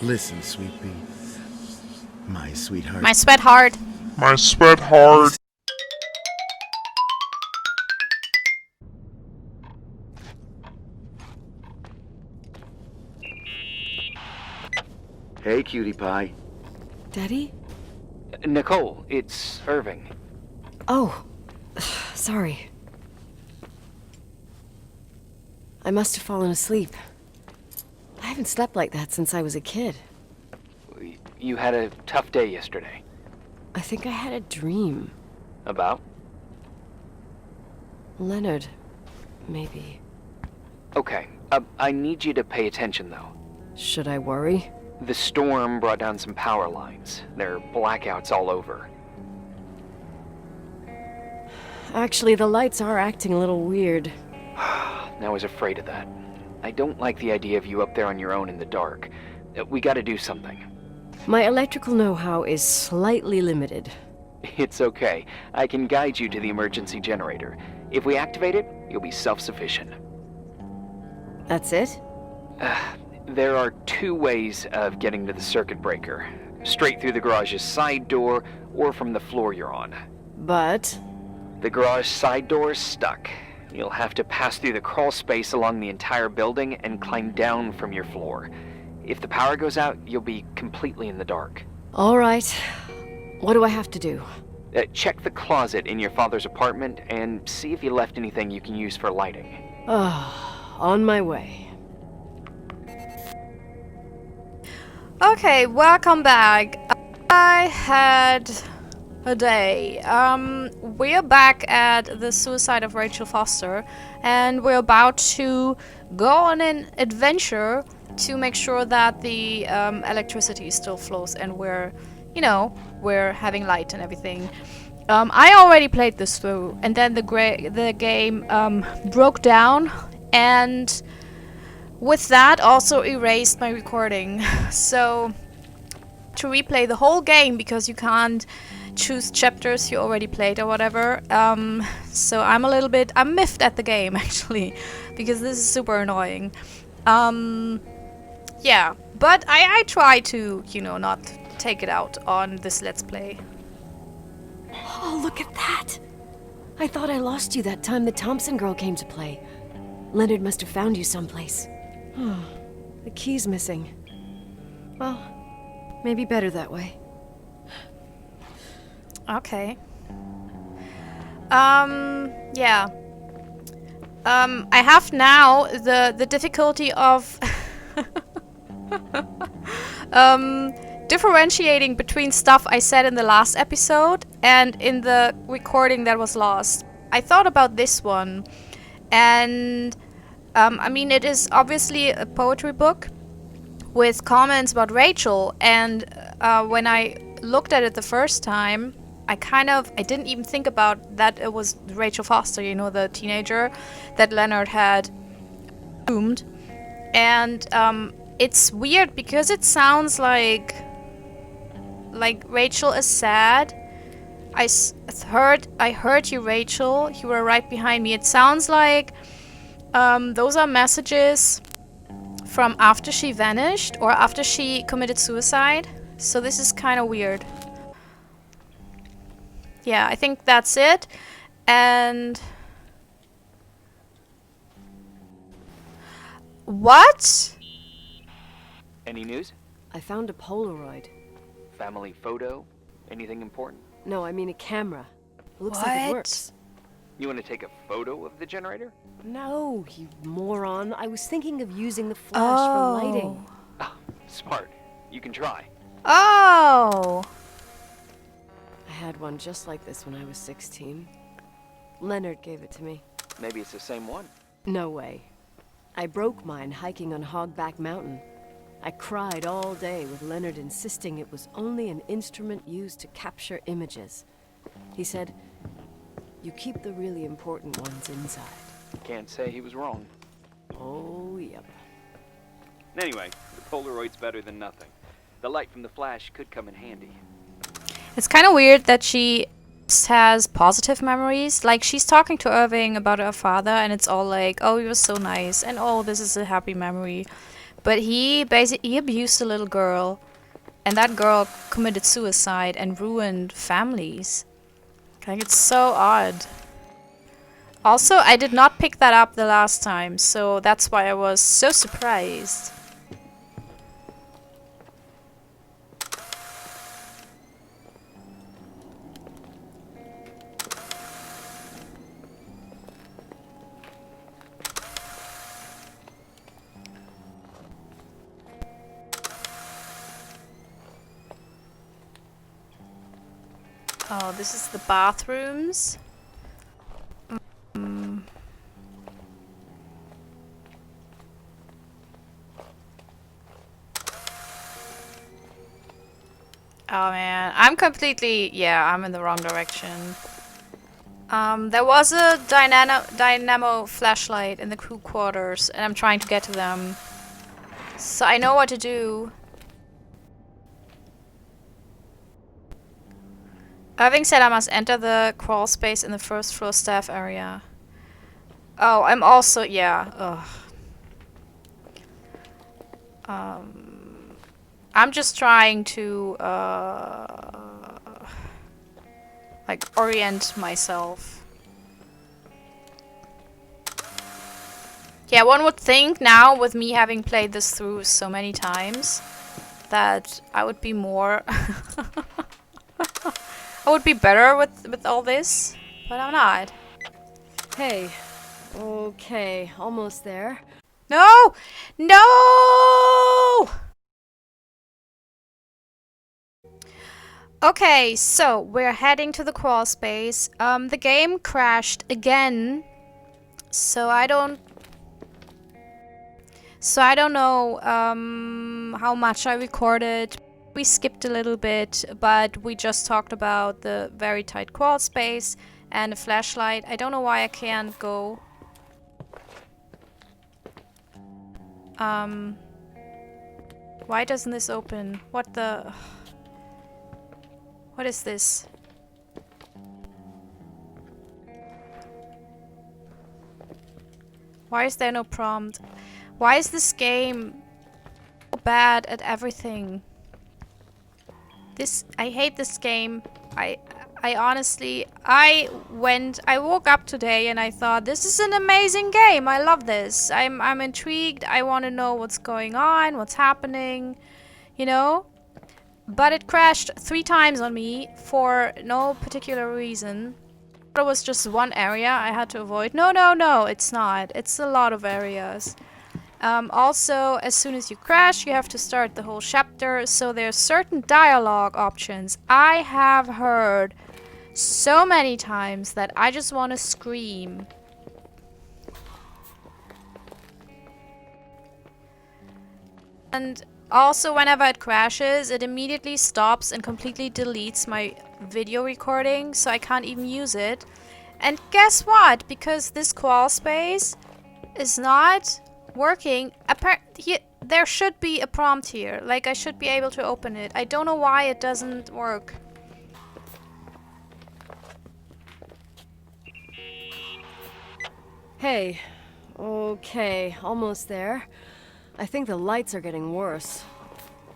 Listen, sweet pea. My sweetheart. My sweetheart. My sweetheart. Hey, cutie pie. Daddy? Nicole, it's Irving. Oh, sorry. I must have fallen asleep. I haven't slept like that since I was a kid. You had a tough day yesterday. I think I had a dream. About? Leonard, maybe. Okay, I need you to pay attention though. Should I worry? The storm brought down some power lines. There are blackouts all over. Actually, the lights are acting a little weird. I was afraid of that. I don't like the idea of you up there on your own in the dark. We gotta do something. My electrical know-how is slightly limited. It's okay. I can guide you to the emergency generator. If we activate it, you'll be self-sufficient. That's it? There are two ways of getting to the circuit breaker. Straight through the garage's side door, or from the floor you're on. But... The garage side door is stuck. You'll have to pass through the crawl space along the entire building and climb down from your floor. If the power goes out, you'll be completely in the dark. All right. What do I have to do? Check the closet in your father's apartment and see if you left anything you can use for lighting. On my way. Okay, welcome back. I had a day. We're back at the suicide of Rachel Foster, and we're about to go on an adventure to make sure that the electricity still flows and we're having light and everything. I already played this through, and then the game broke down, and with that also erased my recording. So to replay the whole game, because you can't choose chapters you already played or whatever, so I'm miffed at the game actually, because this is super annoying. Yeah, but I try to, not take it out on this Let's Play. Oh, look at that! I thought I lost you that time the Thompson girl came to play. Leonard must have found you someplace. The key's missing. Well, maybe better that way. Okay. Yeah. I have now the difficulty of differentiating between stuff I said in the last episode and in the recording that was lost. I thought about this one, and it is obviously a poetry book with comments about Rachel, and when I looked at it the first time, I didn't even think about that it was Rachel Foster, the teenager that Leonard had doomed. And it's weird because it sounds like Rachel is sad. I heard you, Rachel. You were right behind me. It sounds like those are messages from after she vanished or after she committed suicide. So this is kind of weird. Yeah, I think that's it. And what? Any news? I found a Polaroid. Family photo? Anything important? No, I mean a camera. Looks like it What? works. You want to take a photo of the generator? No, you moron. I was thinking of using the flash for lighting. Oh, smart. You can try. Oh. I had one just like this when I was 16. Leonard gave it to me. Maybe it's the same one. No way. I broke mine hiking on Hogback Mountain. I cried all day with Leonard insisting it was only an instrument used to capture images. He said, "You keep the really important ones inside." Can't say he was wrong. Oh, yep. Anyway, the Polaroid's better than nothing. The light from the flash could come in handy. It's kind of weird that she has positive memories. Like, she's talking to Irving about her father, and it's all like, oh, he was so nice, and oh, this is a happy memory. But he abused a little girl, and that girl committed suicide and ruined families. Like, it's so odd. Also, I did not pick that up the last time, so that's why I was so surprised. Oh, this is the bathrooms. Oh man, I'm completely, yeah, I'm in the wrong direction. There was a dynamo flashlight in the crew quarters, and I'm trying to get to them. So I know what to do. Irving said I must enter the crawl space in the first floor staff area. Oh, I'm also, yeah, ugh. I'm just trying to, like, orient myself. Yeah, one would think now, with me having played this through so many times, that I would be more... I would be better with all this, but I'm not. Hey. Okay, almost there. No! No! Okay, so we're heading to the crawl space. The game crashed again, so I don't know how much I recorded. We skipped a little bit, but we just talked about the very tight crawl space and a flashlight. I don't know why I can't go. Why doesn't this open? What the... What is this? Why is there no prompt? Why is this game so bad at everything? I hate this game. I honestly, I woke up today and I thought, this is an amazing game. I love this. I'm intrigued. I want to know what's going on, what's happening, you know? But it crashed 3 times on me for no particular reason. It was just one area I had to avoid. No, it's not. It's a lot of areas. Also, as soon as you crash, you have to start the whole chapter, so there's certain dialogue options I have heard so many times that I just want to scream. And also, whenever it crashes, it immediately stops and completely deletes my video recording, so I can't even use it. And guess what? Because this crawl space is not working, there should be a prompt here. Like, I should be able to open it. I don't know why it doesn't work. Hey. Okay, almost there. I think the lights are getting worse.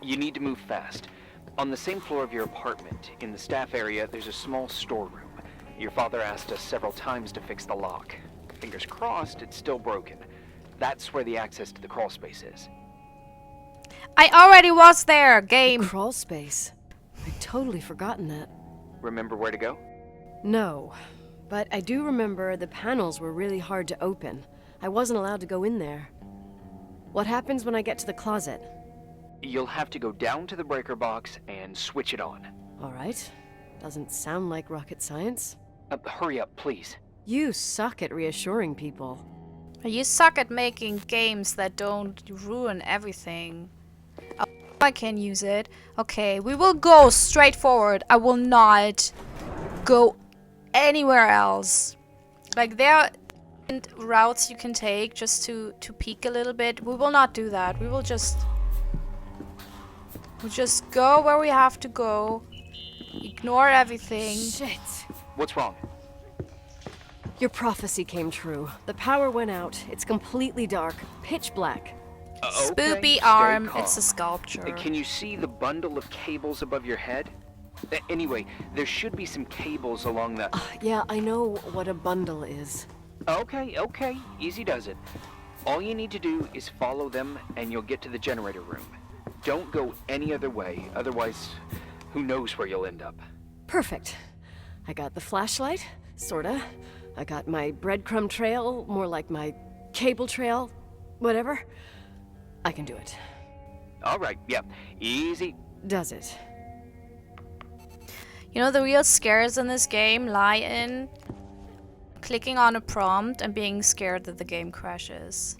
You need to move fast. On the same floor of your apartment, in the staff area, there's a small storeroom. Your father asked us several times to fix the lock. Fingers crossed, it's still broken. That's where the access to the crawl space is. I already was there, game. Crawl space? I'd totally forgotten that. Remember where to go? No, but I do remember the panels were really hard to open. I wasn't allowed to go in there. What happens when I get to the closet? You'll have to go down to the breaker box and switch it on. All right. Doesn't sound like rocket science. Hurry up, please. You suck at reassuring people. You suck at making games that don't ruin everything. Oh, I can use it. Okay, we will go straight forward. I will not go anywhere else. Like, there are routes you can take just to peek a little bit. We will not do that. We'll just go where we have to go. Ignore everything. Shit. What's wrong? Your prophecy came true. The power went out. It's completely dark. Pitch black. Spoopy Stay arm, calm. it's a sculpture. Can you see the bundle of cables above your head? Anyway, there should be some cables along the... Yeah, I know what a bundle is. Okay, easy does it. All you need to do is follow them and you'll get to the generator room. Don't go any other way, otherwise, who knows where you'll end up. Perfect. I got the flashlight, sorta. I got my breadcrumb trail, more like my cable trail, whatever. I can do it. Alright, yeah, easy. Does it? You know, the real scares in this game lie in clicking on a prompt and being scared that the game crashes.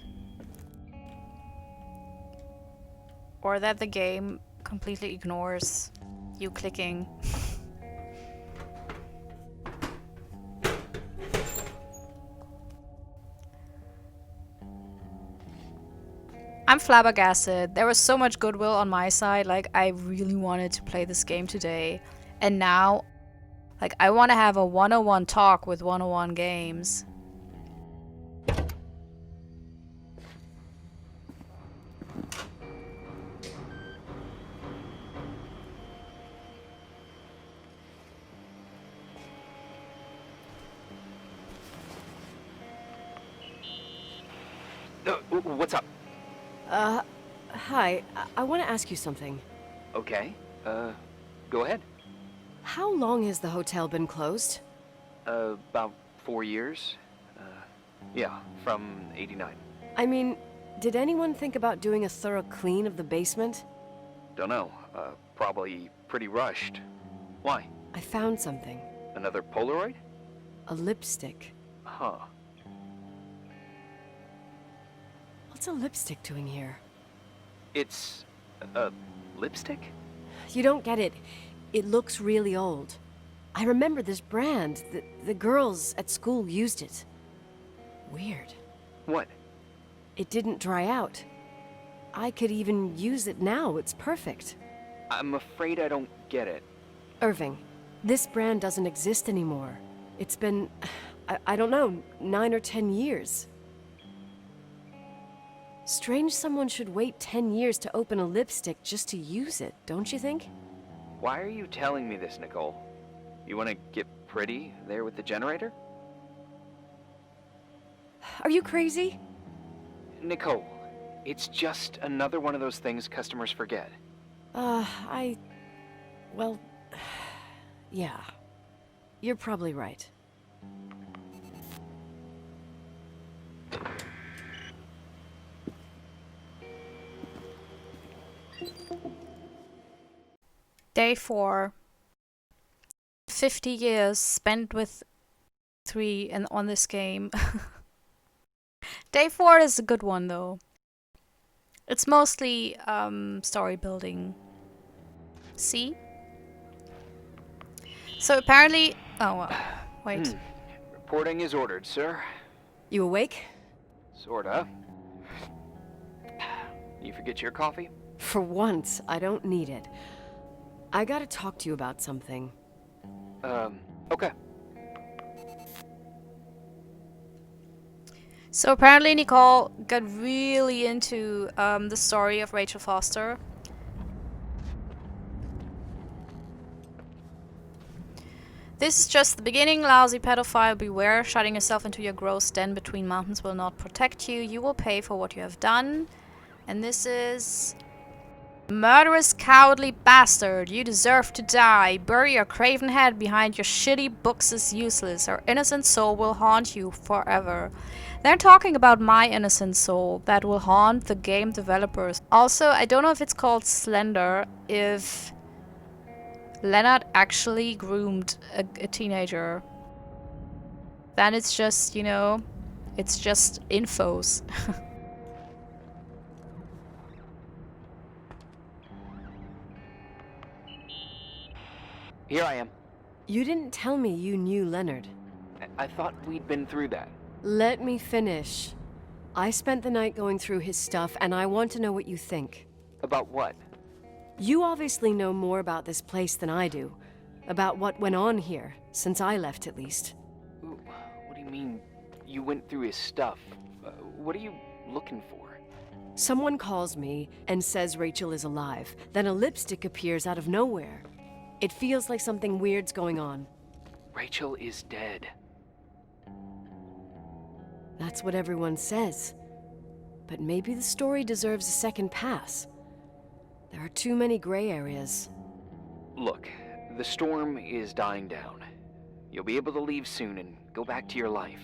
Or that the game completely ignores you clicking. I'm flabbergasted. There was so much goodwill on my side, like I really wanted to play this game today. And now, like, I want to have a 101 talk with OneOOneGames. What's up? Hi. I want to ask you something. Okay, go ahead. How long has the hotel been closed? About 4 years. Yeah, from 89. I mean, did anyone think about doing a thorough clean of the basement? Don't know, probably pretty rushed. Why? I found something. Another Polaroid? A lipstick. Huh. What's a lipstick doing here? It's a lipstick? You don't get it. It looks really old. I remember this brand. The girls at school used it. Weird. What? It didn't dry out. I could even use it now. It's perfect. I'm afraid I don't get it. Irving, this brand doesn't exist anymore. It's been, I don't know, 9 or 10 years. Strange someone should wait 10 years to open a lipstick just to use it, don't you think? Why are you telling me this, Nicole? You want to get pretty there with the generator? Are you crazy? Nicole, it's just another one of those things customers forget. Well, yeah. You're probably right. Day 4. 50 years spent with 3 and on this game. Day 4 is a good one though. It's mostly story building. See? So apparently... Oh, wait. Reporting is ordered, sir. You awake? Sorta. You forget your coffee? For once, I don't need it. I gotta talk to you about something. Okay. So apparently Nicole got really into the story of Rachel Foster. This is just the beginning, lousy pedophile, beware. Shutting yourself into your gross den between mountains will not protect you. You will pay for what you have done. And this is... Murderous, cowardly bastard. You deserve to die. Bury your craven head behind your shitty books is useless. Our innocent soul will haunt you forever. They're talking about my innocent soul that will haunt the game developers. Also, I don't know if it's called Slender, if Leonard actually groomed a teenager. Then it's just, you know, it's just infos. Here I am. You didn't tell me you knew Leonard. I thought we'd been through that. Let me finish. I spent the night going through his stuff, and I want to know what you think. About what? You obviously know more about this place than I do. About what went on here, since I left at least. Ooh, what do you mean, you went through his stuff? What are you looking for? Someone calls me and says Rachel is alive. Then a lipstick appears out of nowhere. It feels like something weird's going on. Rachel is dead. That's what everyone says. But maybe the story deserves a second pass. There are too many gray areas. Look, the storm is dying down. You'll be able to leave soon and go back to your life.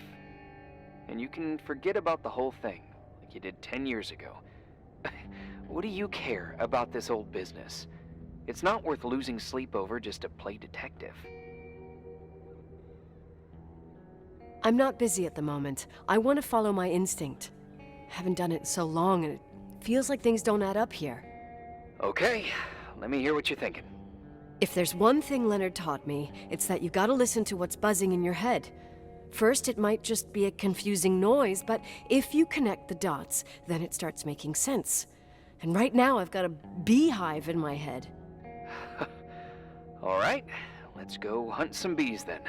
And you can forget about the whole thing, like you did 10 years ago. What do you care about this old business? It's not worth losing sleep over just to play detective. I'm not busy at the moment. I want to follow my instinct. Haven't done it in so long, and it feels like things don't add up here. Okay, let me hear what you're thinking. If there's one thing Leonard taught me, it's that you gotta listen to what's buzzing in your head. First, it might just be a confusing noise, but if you connect the dots, then it starts making sense. And right now, I've got a beehive in my head. All right, let's go hunt some bees then.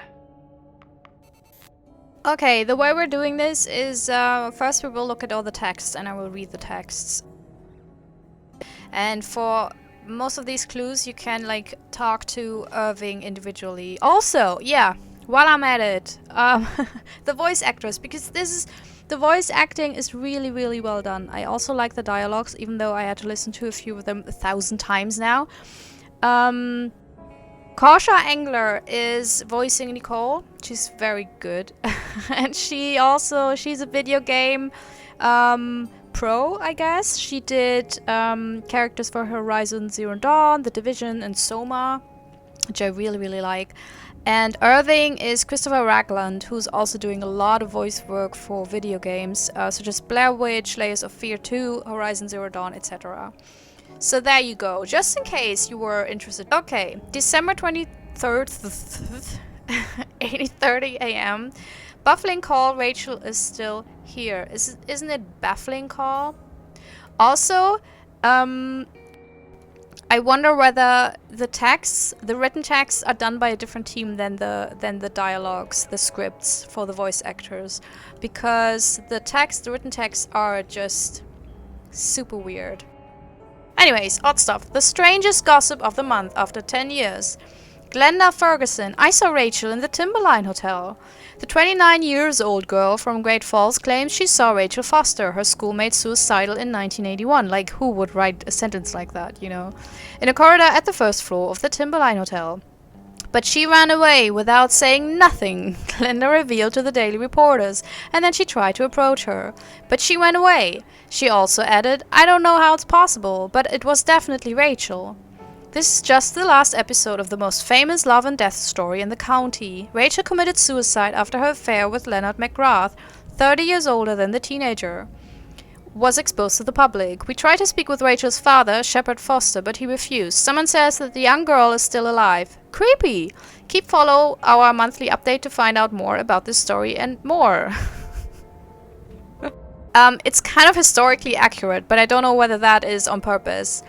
Okay, the way we're doing this is first we will look at all the texts and I will read the texts. And for most of these clues, you can like talk to Irving individually. Also, yeah, while I'm at it, the voice actors, because the voice acting is really, really well done. I also like the dialogues, even though I had to listen to a few of them 1,000 times now. Kosha Engler is voicing Nicole. She's very good. And she's a video game pro, I guess. She did characters for Horizon Zero Dawn, The Division, and Soma, which I really, really like. And Irving is Christopher Ragland, who's also doing a lot of voice work for video games, such as Blair Witch, Layers of Fear 2, Horizon Zero Dawn, etc. So there you go, just in case you were interested. Okay, December 23rd, 8:30 a.m. Baffling call, Rachel is still here. Isn't it baffling call? Also, I wonder whether the written texts are done by a different team than the dialogues, the scripts for the voice actors, because the written texts are just super weird. Anyways, odd stuff. The strangest gossip of the month after 10 years. Glenda Ferguson. I saw Rachel in the Timberline Hotel. The 29-year-old girl from Great Falls claims she saw Rachel Foster, her schoolmate, suicidal in 1981. Like, who would write a sentence like that, you know? In a corridor at the first floor of the Timberline Hotel. But she ran away without saying nothing, Glenda revealed to the Daily Reporters, and then she tried to approach her. But she went away. She also added, I don't know how it's possible, but it was definitely Rachel. This is just the last episode of the most famous love and death story in the county. Rachel committed suicide after her affair with Leonard McGrath, 30 years older than the teenager, was exposed to the public. We tried to speak with Rachel's father, Shepard Foster, but he refused. Someone says that the young girl is still alive. Creepy! Follow our monthly update to find out more about this story and more. It's kind of historically accurate, but I don't know whether that is on purpose.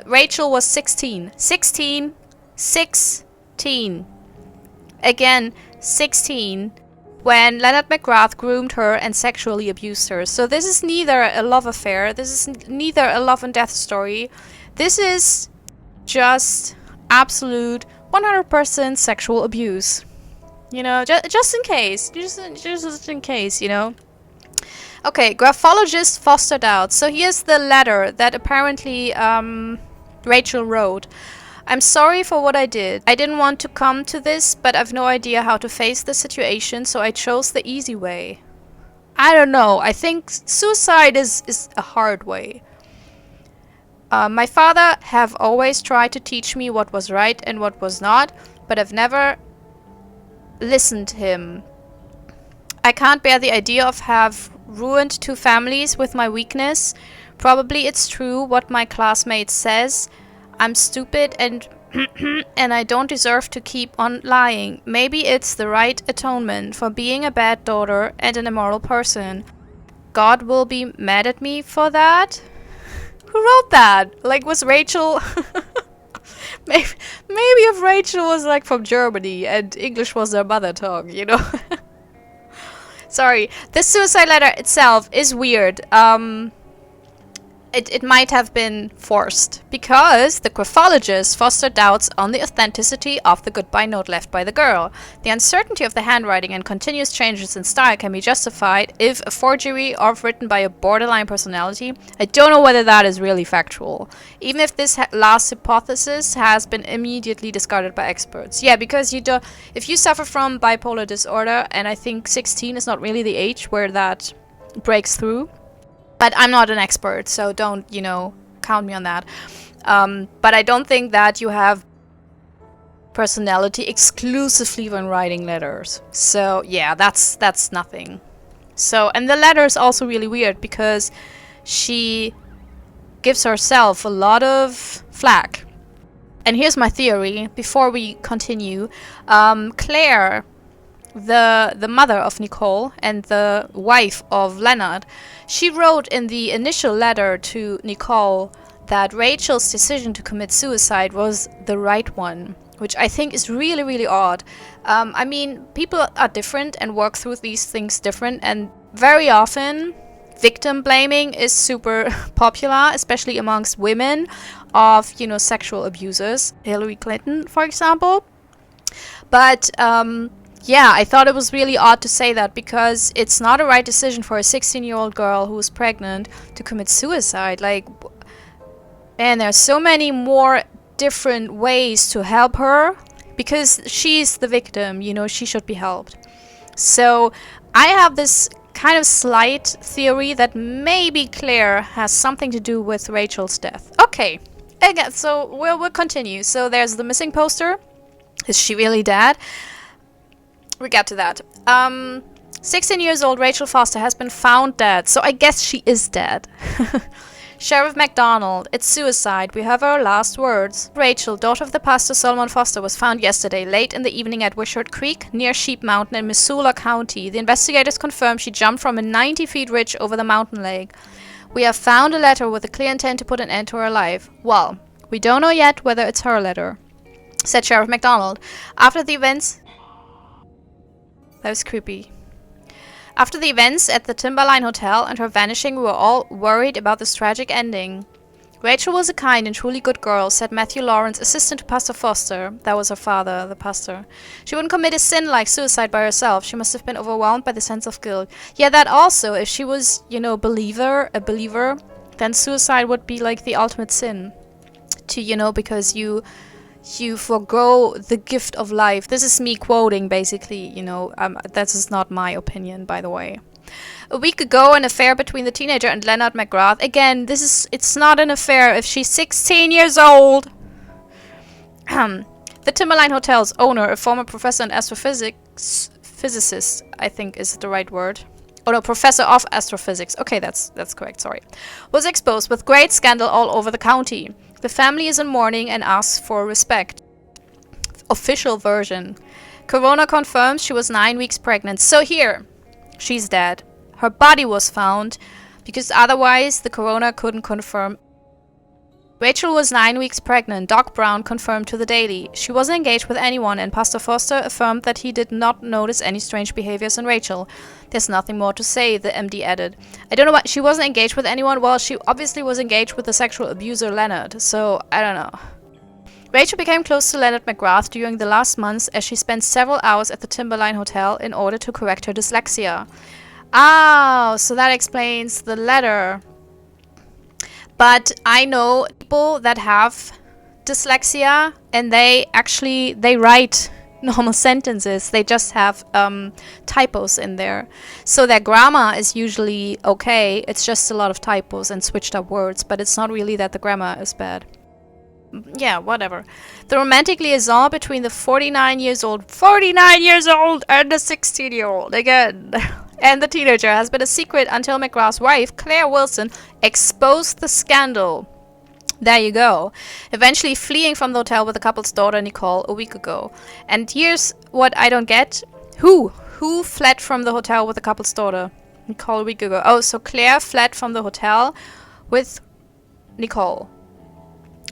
Rachel was 16. 16. 16. Again, 16. When Leonard McGrath groomed her and sexually abused her. So this is neither a love affair, this is neither a love and death story. This is just absolute 100% sexual abuse. You know, just in case. Just in case, you know. Okay, graphologist Foster doubts. So here's the letter that apparently Rachel wrote. I'm sorry for what I did. I didn't want to come to this, but I've no idea how to face the situation, so I chose the easy way. I don't know. I think suicide is a hard way. My father have always tried to teach me what was right and what was not, but I've never listened to him. I can't bear the idea of have ruined 2 families with my weakness. Probably it's true what my classmate says. I'm stupid and and I don't deserve to keep on lying. Maybe it's the right atonement for being a bad daughter and an immoral person. God will be mad at me for that? Who wrote that? Like, was Rachel... maybe if Rachel was like from Germany and English was their mother tongue, you know? Sorry. This suicide letter itself is weird. It might have been forced because the graphologist fostered doubts on the authenticity of the goodbye note left by the girl. The uncertainty of the handwriting and continuous changes in style can be justified if a forgery or written by a borderline personality. I don't know whether that is really factual, even if this last hypothesis has been immediately discarded by experts. Yeah, because if you suffer from bipolar disorder, and I think 16 is not really the age where that breaks through. But I'm not an expert, so don't, count me on that. But I don't think that you have personality exclusively when writing letters. So, yeah, that's nothing. So, and the letter is also really weird because she gives herself a lot of flack. And here's my theory, before we continue. Claire, the mother of Nicole and the wife of Leonard, she wrote in the initial letter to Nicole that Rachel's decision to commit suicide was the right one, which I think is really, really odd. I mean, people are different and work through these things different, and very often victim blaming is super popular, especially amongst women of, sexual abusers. Hillary Clinton, for example. But yeah, I thought it was really odd to say that because it's not a right decision for a 16-year-old girl who is pregnant to commit suicide. Like, man, there's so many more different ways to help her because she's the victim, she should be helped. So I have this kind of slight theory that maybe Claire has something to do with Rachel's death. Okay, again, so we'll continue. So there's the missing poster. Is she really dead? We get to that. 16 years old Rachel Foster has been found dead, so I guess she is dead. Sheriff MacDonald, it's suicide. We have our last words. Rachel, daughter of the pastor Solomon Foster, was found yesterday late in the evening at Wishart Creek, near Sheep Mountain in Missoula County. The investigators confirmed she jumped from a 90-foot ridge over the mountain lake. We have found a letter with a clear intent to put an end to her life. Well, we don't know yet whether it's her letter, said Sheriff MacDonald. After the events... That was creepy. After the events at the Timberline Hotel and her vanishing, we were all worried about this tragic ending. Rachel was a kind and truly good girl, said Matthew Lawrence, assistant to Pastor Foster. That was her father, the pastor. She wouldn't commit a sin like suicide by herself. She must have been overwhelmed by the sense of guilt. Yeah, that also, if she was, a believer, then suicide would be like the ultimate sin. Because you forgo the gift of life. This is me quoting, basically, that is not my opinion, by the way. A week ago, an affair between the teenager and Leonard McGrath. Again, it's not an affair if she's 16 years old. The Timberline Hotel's owner, a former professor in astrophysics, physicist, I think is the right word. Oh no, professor of astrophysics. Okay, that's correct, sorry. Was exposed with great scandal all over the county. The family is in mourning and asks for respect. Official version. Coroner confirms she was 9 weeks pregnant. So here, she's dead. Her body was found because otherwise the coroner couldn't confirm. Rachel was 9 weeks pregnant, Doc Brown confirmed to the Daily. She wasn't engaged with anyone, and Pastor Foster affirmed that he did not notice any strange behaviors in Rachel. There's nothing more to say, the MD added. I don't know why she wasn't engaged with anyone. Well, she obviously was engaged with the sexual abuser Leonard, so I don't know. Rachel became close to Leonard McGrath during the last months as she spent several hours at the Timberline Hotel in order to correct her dyslexia. Oh, so that explains the letter. But I know people that have dyslexia and they write normal sentences. They just have typos in there. So their grammar is usually okay. It's just a lot of typos and switched up words, but it's not really that the grammar is bad. Yeah, whatever. The romantic liaison between the 49 years old and the 16-year-old, again, and the teenager has been a secret until McGrath's wife, Claire Wilson, exposed the scandal. There you go. Eventually fleeing from the hotel with the couple's daughter, Nicole, a week ago. And here's what I don't get. Who fled from the hotel with the couple's daughter? Nicole, a week ago. Oh, so Claire fled from the hotel with Nicole.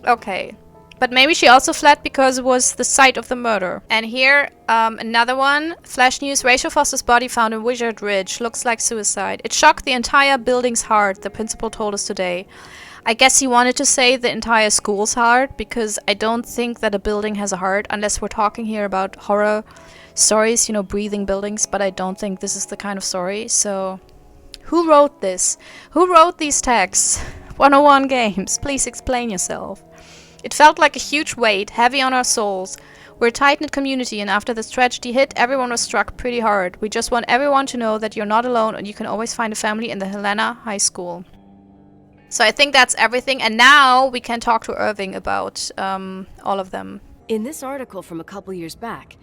Okay. But maybe she also fled because it was the site of the murder. And here, another one. Flash news, Rachel Foster's body found in Wizard Ridge. Looks like suicide. It shocked the entire building's heart, the principal told us today. I guess he wanted to say the entire school's heart, because I don't think that a building has a heart, unless we're talking here about horror stories, you know, breathing buildings, but I don't think this is the kind of story. So, who wrote this? Who wrote these texts? 101 Games, please explain yourself. It felt like a huge weight, heavy on our souls. We're a tight-knit community, and after this tragedy hit, everyone was struck pretty hard. We just want everyone to know that you're not alone, and you can always find a family in the Helena High School. So I think that's everything, and now we can talk to Irving about all of them. In this article from a couple years back,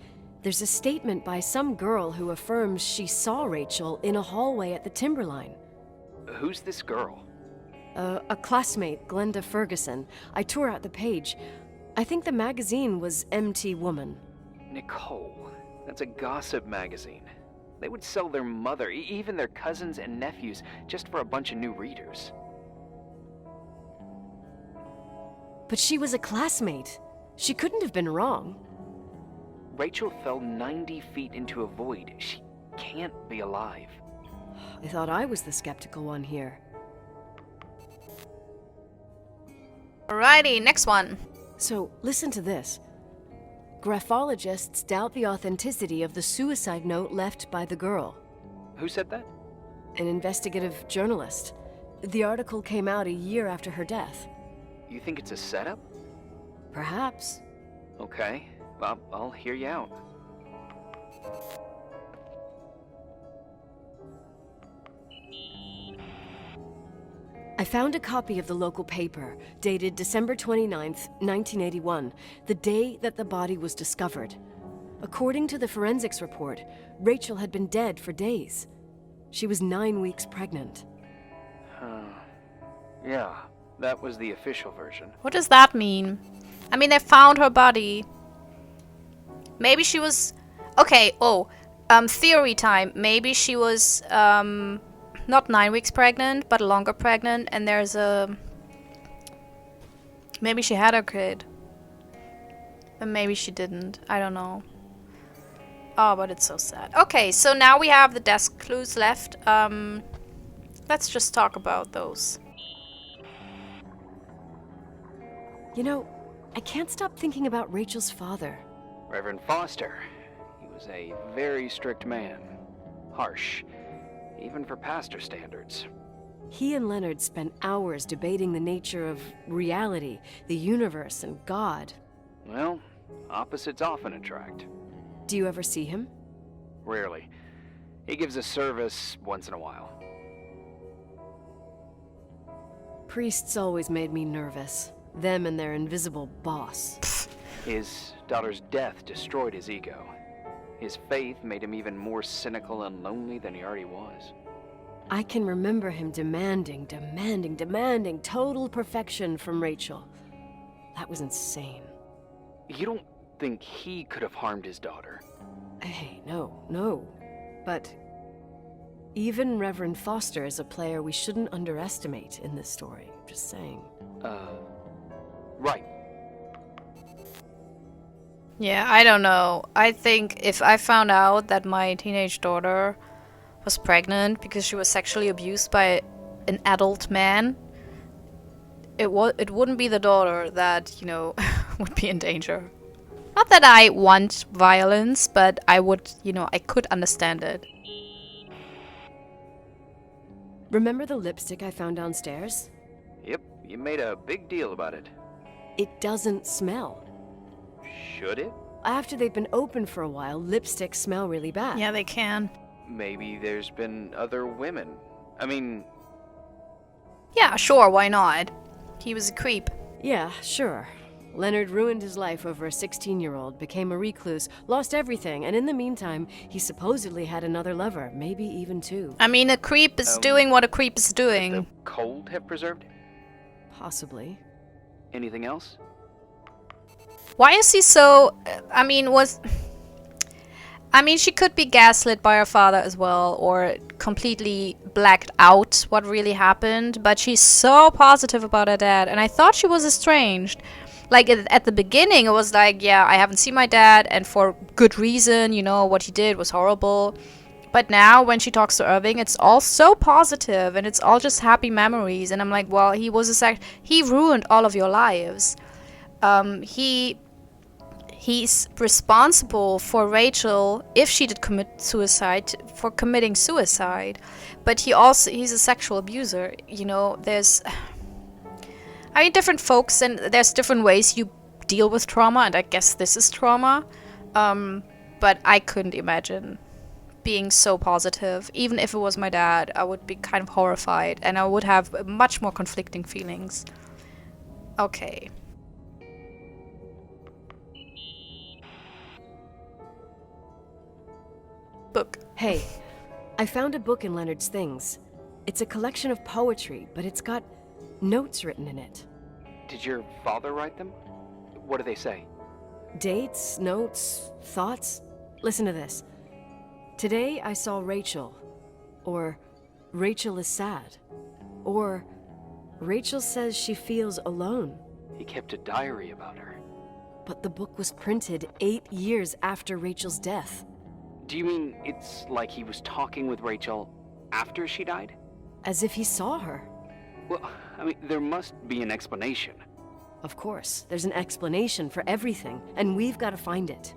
there's a statement by some girl who affirms she saw Rachel in a hallway at the Timberline. Who's this girl? A classmate, Glenda Ferguson. I tore out the page. I think the magazine was MT Woman. Nicole. That's a gossip magazine. They would sell their mother, even their cousins and nephews, just for a bunch of new readers. But she was a classmate. She couldn't have been wrong. Rachel fell 90 feet into a void. She can't be alive. I thought I was the skeptical one here. Alrighty, next one. So, listen to this. Graphologists doubt the authenticity of the suicide note left by the girl. Who said that? An investigative journalist. The article came out a year after her death. You think it's a setup? Perhaps. Okay, I'll hear you out. I found a copy of the local paper, dated December 29th, 1981, the day that the body was discovered. According to the forensics report, Rachel had been dead for days. She was 9 weeks pregnant. Yeah, that was the official version. What does that mean? I mean, they found her body. Maybe she was... Okay, theory time. Maybe she was, not 9 weeks pregnant, but longer pregnant, and there's a... Maybe she had a kid. And maybe she didn't. I don't know. Oh, but it's so sad. Okay, so now we have the desk clues left. Let's just talk about those. You know, I can't stop thinking about Rachel's father. Reverend Foster. He was a very strict man. Harsh. Even for pastor standards. He and Leonard spent hours debating the nature of reality, the universe, and God. Well, opposites often attract. Do you ever see him? Rarely. He gives a service once in a while. Priests always made me nervous. Them and their invisible boss. His daughter's death destroyed his ego. His faith made him even more cynical and lonely than he already was. I can remember him demanding total perfection from Rachel. That was insane. You don't think he could have harmed his daughter? Hey, no. But even Reverend Foster is a player we shouldn't underestimate in this story. Just saying. Right. Yeah, I don't know. I think if I found out that my teenage daughter was pregnant because she was sexually abused by an adult man, it wouldn't be the daughter that, you know, would be in danger. Not that I want violence, but I would, you know, I could understand it. Remember the lipstick I found downstairs? Yep, you made a big deal about it. It doesn't smell. Should it? After they've been open for a while, lipsticks smell really bad. Yeah, they can. Maybe there's been other women. I mean... Yeah, sure, why not? He was a creep. Yeah, sure. Leonard ruined his life over a 16-year-old, became a recluse, lost everything, and in the meantime, he supposedly had another lover, maybe even two. I mean, a creep is doing what a creep is Could doing. the cold have preserved him? Possibly. Anything else? Why is he so... I mean, she could be gaslit by her father as well, or completely blacked out what really happened, but she's so positive about her dad, and I thought she was estranged. Like at the beginning, it was like, yeah, I haven't seen my dad, and for good reason, you know, what he did was horrible. But now when she talks to Irving, it's all so positive, and it's all just happy memories. And I'm like, well, he ruined all of your lives. He's responsible for Rachel, if she did commit suicide, for committing suicide. But he's a sexual abuser. You know, different folks, and there's different ways you deal with trauma, and I guess this is trauma. But I couldn't imagine being so positive. Even if it was my dad, I would be kind of horrified, and I would have much more conflicting feelings. Okay. Book. Hey, I found a book in Leonard's things. It's a collection of poetry, but it's got notes written in it. Did your father write them? What do they say? Dates, notes, thoughts. Listen to this. Today I saw Rachel. Or Rachel is sad. Or Rachel says she feels alone. He kept a diary about her. But the book was printed 8 years after Rachel's death. Do you mean it's like he was talking with Rachel after she died? As if he saw her. Well, I mean, there must be an explanation. Of course, there's an explanation for everything, and we've got to find it.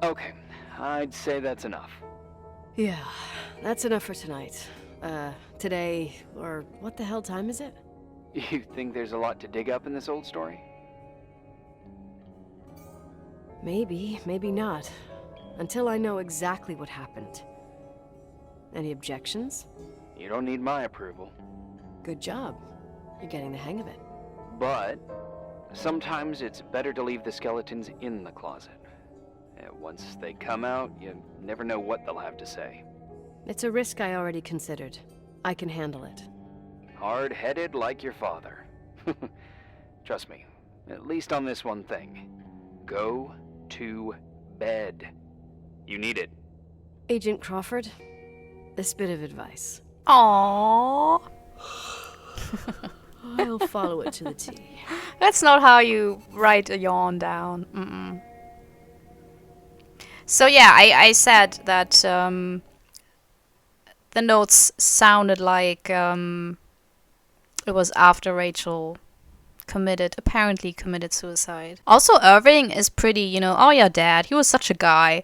Okay, I'd say that's enough. Yeah, that's enough for tonight. Today, or what the hell time is it? You think there's a lot to dig up in this old story? Maybe, maybe not. Until I know exactly what happened. Any objections? You don't need my approval. Good job. You're getting the hang of it. But sometimes it's better to leave the skeletons in the closet. Once they come out, you never know what they'll have to say. It's a risk I already considered. I can handle it. Hard-headed like your father. Trust me, at least on this one thing. Go to bed. You need it. Agent Crawford, this bit of advice. Aww. I'll follow it to the T. That's not how you write a yawn down. Mm-mm. So yeah, I said that the notes sounded like it was after Rachel apparently committed suicide. Also, Irving is pretty, you know, oh yeah, Dad, he was such a guy.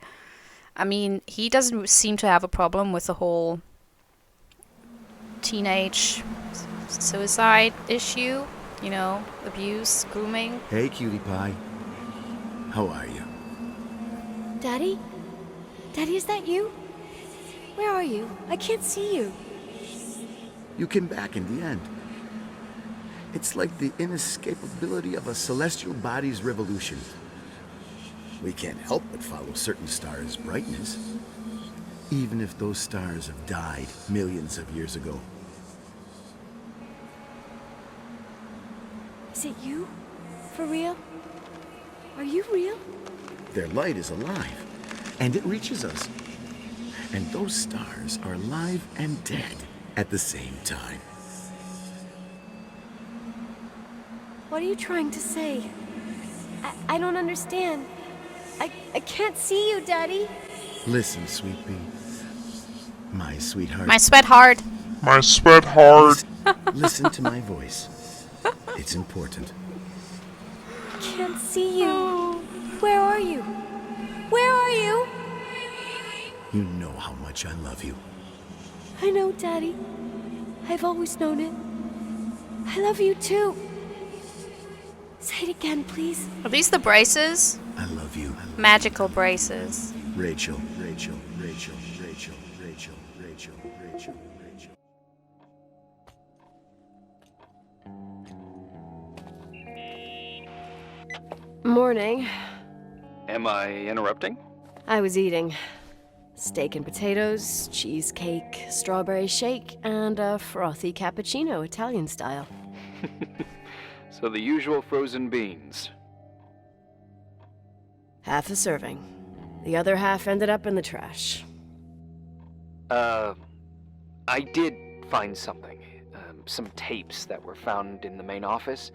I mean, he doesn't seem to have a problem with the whole teenage suicide issue, you know, abuse, grooming. Hey, cutie pie. How are you? Daddy? Daddy, is that you? Where are you? I can't see you. You came back in the end. It's like the inescapability of a celestial body's revolution. We can't help but follow certain stars' brightness, even if those stars have died millions of years ago. Is it you? For real? Are you real? Their light is alive, and it reaches us. And those stars are alive and dead at the same time. What are you trying to say? I don't understand. I can't see you, Daddy. Listen, sweet pea. My sweetheart. My sweatheart. My sweat hard. Listen to my voice. It's important. I can't see you. Where are you? Where are you? You know how much I love you. I know, Daddy. I've always known it. I love you too. Say it again, please. Are these the braces? I love you. Magical braces. Rachel, Rachel, Rachel, Rachel, Rachel, Rachel, Rachel, Rachel. Morning. Am I interrupting? I was eating steak and potatoes, cheesecake, strawberry shake, and a frothy cappuccino, Italian style. So the usual frozen beans. Half a serving. The other half ended up in the trash. I did find something. Some tapes that were found in the main office.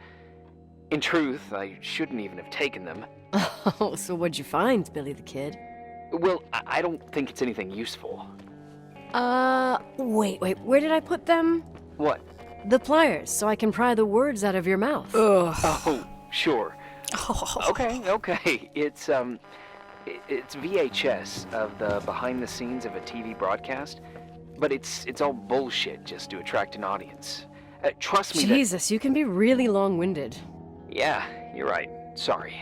In truth, I shouldn't even have taken them. Oh, so what'd you find, Billy the Kid? Well, I don't think it's anything useful. Wait, where did I put them? What? The pliers, so I can pry the words out of your mouth. Ugh. Oh, sure. Okay. It's VHS of the behind the scenes of a TV broadcast, but it's all bullshit just to attract an audience. Trust me. Jesus, you can be really long-winded. Yeah, you're right. Sorry.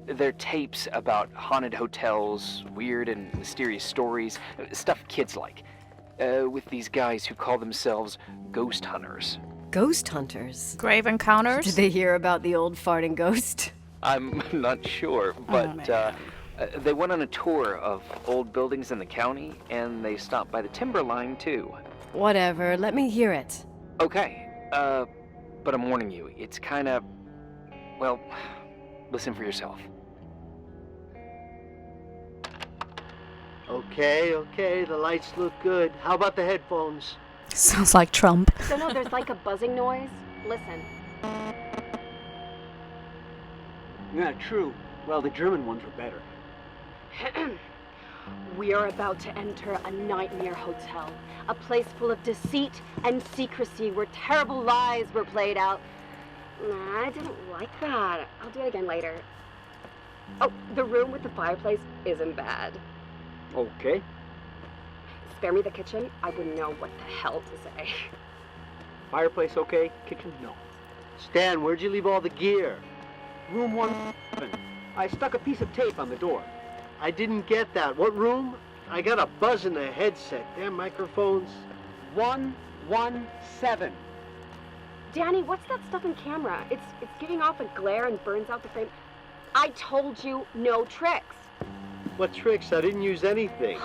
They're tapes about haunted hotels, weird and mysterious stories, stuff kids like. With these guys who call themselves ghost hunters. Ghost hunters? Grave encounters? Did they hear about the old farting ghost? I'm not sure, but they went on a tour of old buildings in the county, and they stopped by the timberline too. Whatever, let me hear it. Okay, but I'm warning you, it's kinda... Well, listen for yourself. Okay, the lights look good. How about the headphones? Sounds like Trump. So no, there's like a buzzing noise. Listen. Yeah, true. Well, the German ones were better. We are about to enter a nightmare hotel. A place full of deceit and secrecy where terrible lies were played out. Nah, I didn't like that. I'll do it again later. Oh, the room with the fireplace isn't bad. Okay. Spare me the kitchen. I wouldn't know what the hell to say. Fireplace okay, kitchen no. Stan, where'd you leave all the gear? Room 111. I stuck a piece of tape on the door. I didn't get that. What room? I got a buzz in the headset. Damn microphones. 117. Danny, what's that stuff in camera? It's giving off a glare and burns out the frame. I told you no tricks. What tricks? I didn't use anything.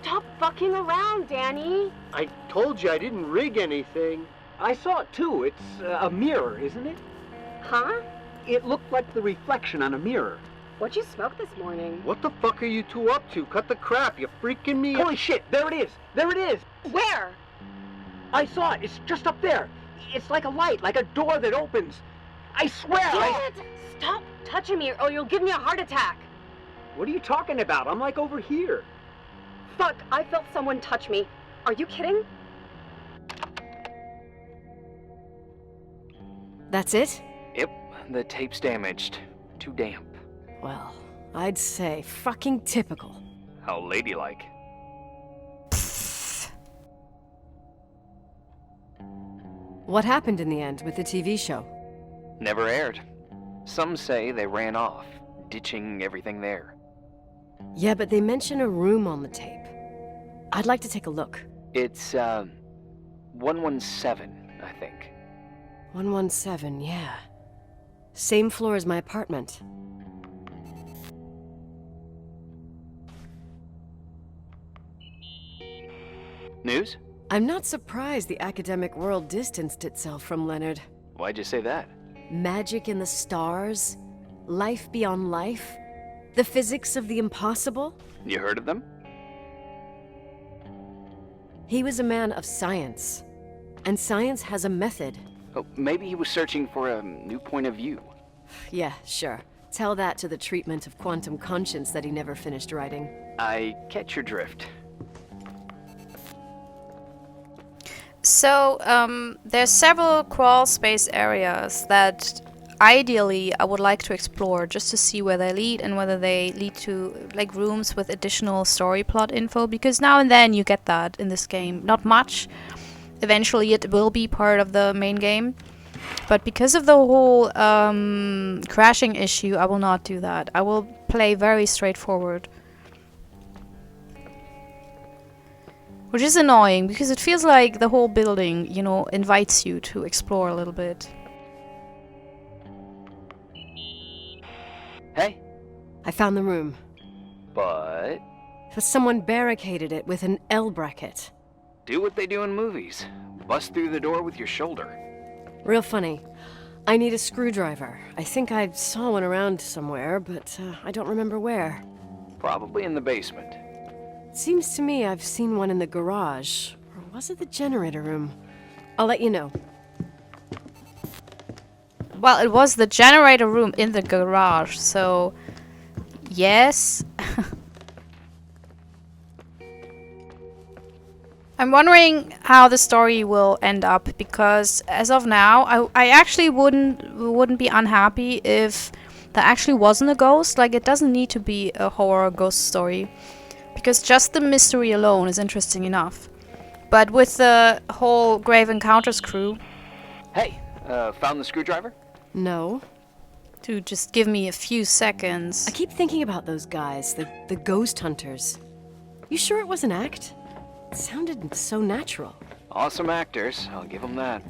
Stop fucking around, Danny. I told you I didn't rig anything. I saw it too. It's a mirror, isn't it? Huh? It looked like the reflection on a mirror. What'd you smoke this morning? What the fuck are you two up to? Cut the crap. You freaking me. Holy shit, there it is. There it is. Where? I saw it. It's just up there. It's like a light, like a door that opens. I swear. Damn it! Stop touching me or you'll give me a heart attack. What are you talking about? I'm like over here. Fuck, I felt someone touch me. Are you kidding? That's it? Yep, the tape's damaged. Too damp. Well, I'd say fucking typical. How ladylike. What happened in the end with the TV show? Never aired. Some say they ran off, ditching everything there. Yeah, but they mention a room on the tape. I'd like to take a look. It's, 117, I think. 117, yeah. Same floor as my apartment. News? I'm not surprised the academic world distanced itself from Leonard. Why'd you say that? Magic in the stars, life beyond life, the physics of the impossible. You heard of them? He was a man of science, and science has a method. Oh, maybe he was searching for a new point of view. Yeah, sure. Tell that to the treatment of quantum conscience that he never finished writing. I catch your drift. So, there's several crawl space areas that ideally I would like to explore just to see where they lead and whether they lead to like rooms with additional story plot info, because now and then you get that in this game. Not much. Eventually it will be part of the main game. But because of the whole crashing issue, I will not do that. I will play very straightforward. Which is annoying, because it feels like the whole building, you know, invites you to explore a little bit. Hey? I found the room, But but someone barricaded it with an L bracket. do what they do in movies. Bust through the door with your shoulder. Real funny. I need a screwdriver. I think I saw one around somewhere, but I don't remember where. Probably in the basement. Seems to me I've seen one in the garage. Or was it the generator room? I'll let you know. Well, it was the generator room in the garage, so... Yes. I'm wondering how the story will end up, because as of now, I actually wouldn't be unhappy if there actually wasn't a ghost. Like, it doesn't need to be a horror ghost story, because just the mystery alone is interesting enough. But with the whole Grave Encounters crew... Hey, found the screwdriver? No. Dude, just give me a few seconds. I keep thinking about those guys, the ghost hunters. You sure it was an act? It sounded so natural. Awesome actors, I'll give them that.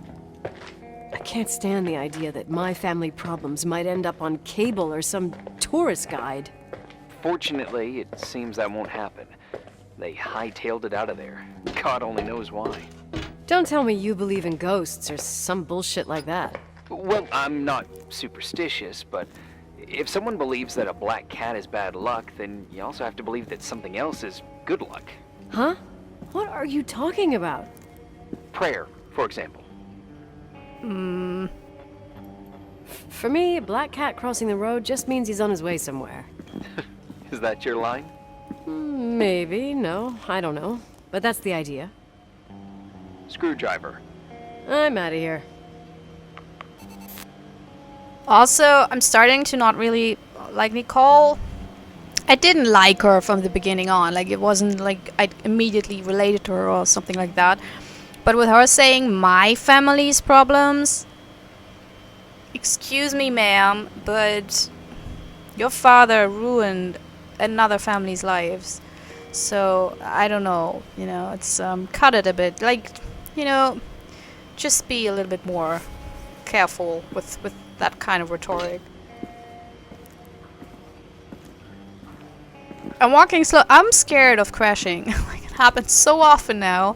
I can't stand the idea that my family problems might end up on cable or some tourist guide. Fortunately, it seems that won't happen. They hightailed it out of there. God only knows why. Don't tell me you believe in ghosts or some bullshit like that. Well, I'm not superstitious, but if someone believes that a black cat is bad luck, then you also have to believe that something else is good luck. Huh? What are you talking about? Prayer, for example. For me, a black cat crossing the road just means he's on his way somewhere. Is that your line? Maybe, no, I don't know. But that's the idea. Screwdriver. I'm out of here. Also, I'm starting to not really like Nicole. I didn't like her from the beginning on. Like, it wasn't like I immediately related to her or something like that. But with her saying my family's problems... Excuse me, ma'am, but your father ruined another family's lives. So, I don't know, you know, it's cut it a bit. Like, you know, just be a little bit more careful with that kind of rhetoric. I'm walking slow. I'm scared of crashing. Like, it happens so often now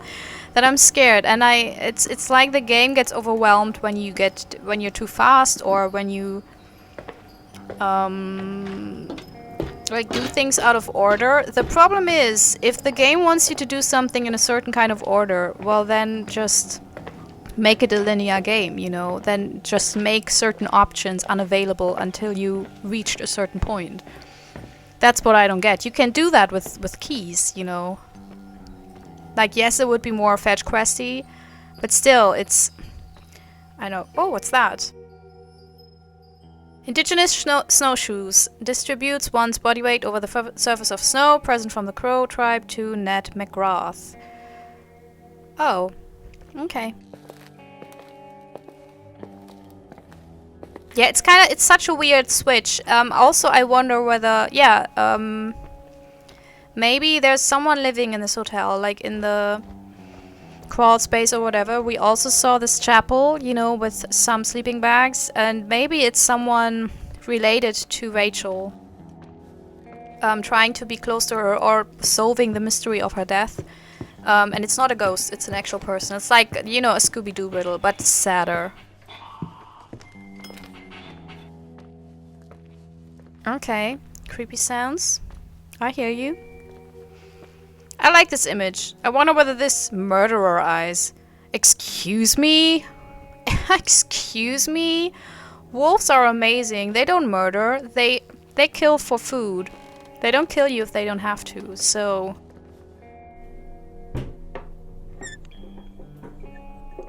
that I'm scared, and it's like the game gets overwhelmed when you're too fast, or when you like do things out of order. The problem is, if the game wants you to do something in a certain kind of order, well, then just make it a linear game, you know? Then just make certain options unavailable until you reached a certain point. That's what I don't get. You can do that with keys, you know? Like, yes, it would be more fetch questy, but still, it's... I know. Oh, what's that? Indigenous snowshoes. Distributes one's body weight over the surface of snow, present from the Crow tribe to Ned McGrath. Oh. Okay. Yeah, it's such a weird switch. Also, I wonder whether, maybe there's someone living in this hotel, like in the crawl space or whatever. We also saw this chapel, you know, with some sleeping bags, and maybe it's someone related to Rachel, trying to be close to her or solving the mystery of her death. And it's not a ghost, it's an actual person. It's like, you know, a Scooby-Doo riddle, but sadder. Okay, creepy sounds. I hear you. I like this image. I wonder whether this murderer eyes. Excuse me? Excuse me? Wolves are amazing. They don't murder. They kill for food. They don't kill you if they don't have to, so...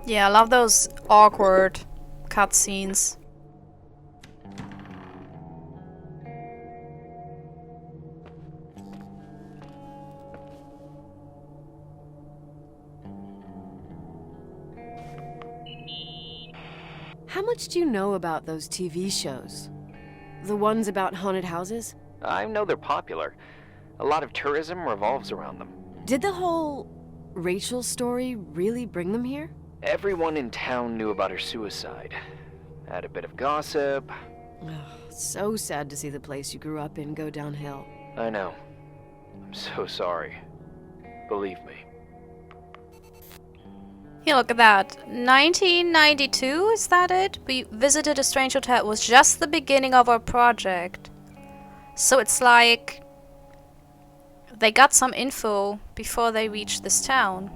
Yeah, I love those awkward cutscenes. How much do you know about those TV shows? The ones about haunted houses? I know they're popular. A lot of tourism revolves around them. Did the whole Rachel story really bring them here? Everyone in town knew about her suicide. Had a bit of gossip. So sad to see the place you grew up in go downhill. I know. I'm so sorry. Believe me. Here, look at that. 1992, is that it? We visited a strange hotel. It was just the beginning of our project. So it's like... they got some info before they reached this town.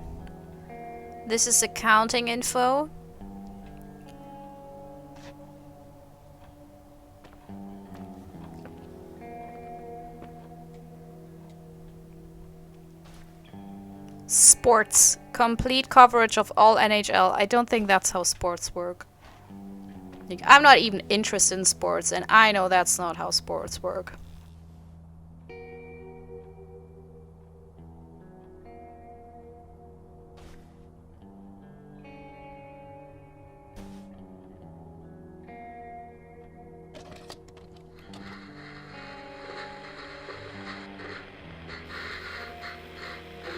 This is accounting info. Sports. Complete coverage of all NHL. I don't think that's how sports work. Like, I'm not even interested in sports, and I know that's not how sports work.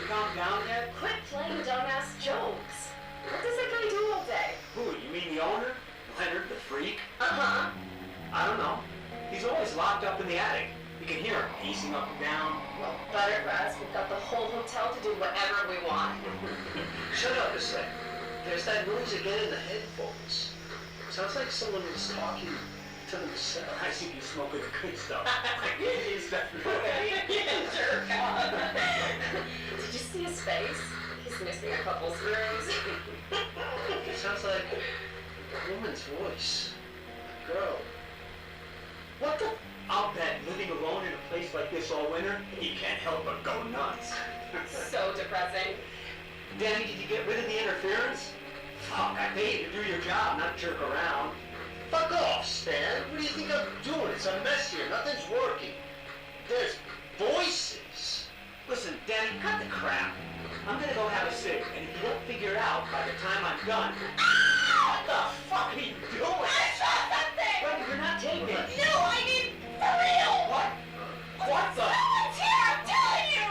Calm down yet? Quit playing dumbass jokes. What does that guy do all day? Who, you mean the owner? Leonard, the freak? Uh-huh. I don't know. He's always locked up in the attic. You can hear him pacing up and down. Well, better for us. We've got the whole hotel to do whatever we want. Shut up a sec. There's that noise again in the headphones. Sounds like someone is talking to themselves. I think you're smoking the good stuff. Is that Yeah, jerk off. Did you see his face? He's missing a couple screws. It sounds like a woman's voice. A girl. What the? I'll bet living alone in a place like this all winter, he can't help but go nuts. So depressing. Danny, did you get rid of the interference? Fuck, I paid you to do your job, not jerk around. Fuck off, Stan. What do you think I'm doing? It's a mess here. Nothing's working. There's voices. Listen, Danny, cut the crap. I'm gonna go have a cig, and if you don't figure it out by the time I'm done... What the fuck are you doing? I saw something! What? You're not taking it. No, I mean, for real! What? What the? Someone's here, I'm telling you!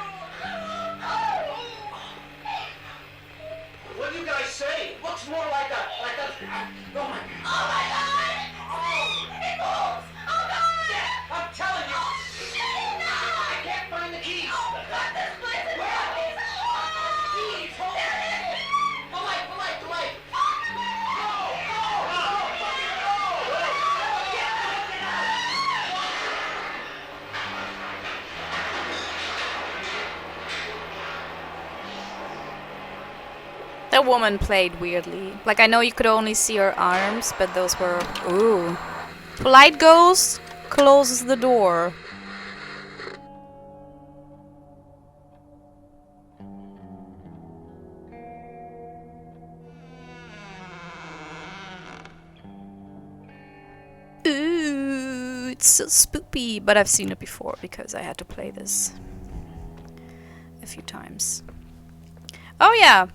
What do you guys say? It looks more like a... Oh my... Oh my god! It moves! Oh god! Yeah, I'm telling you! I can't find the keys! Oh god, this place is heavy! Keys! Hold on! The light! The light! That woman played weirdly. Like, I know you could only see her arms, but those were... Ooh. Light goes, closes the door. Ooh, it's so spoopy. But I've seen it before because I had to play this a few times. Oh yeah.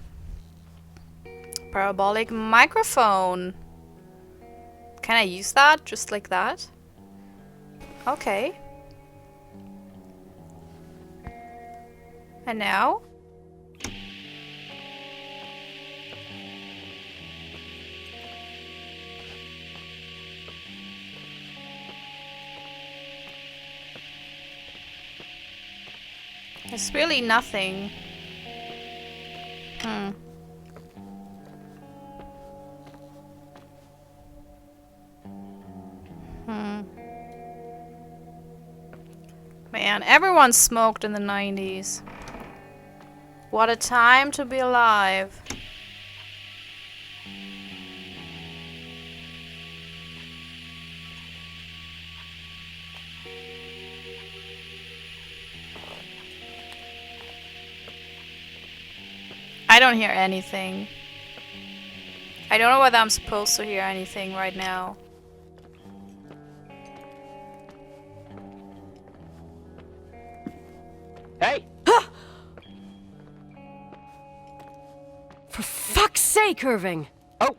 Parabolic microphone. Can I use that just like that? Okay. And now? There's really nothing. Man, everyone smoked in the 90s. What a time to be alive. I don't hear anything. I don't know whether I'm supposed to hear anything right now. Hey! For fuck's sake, Irving! Oh,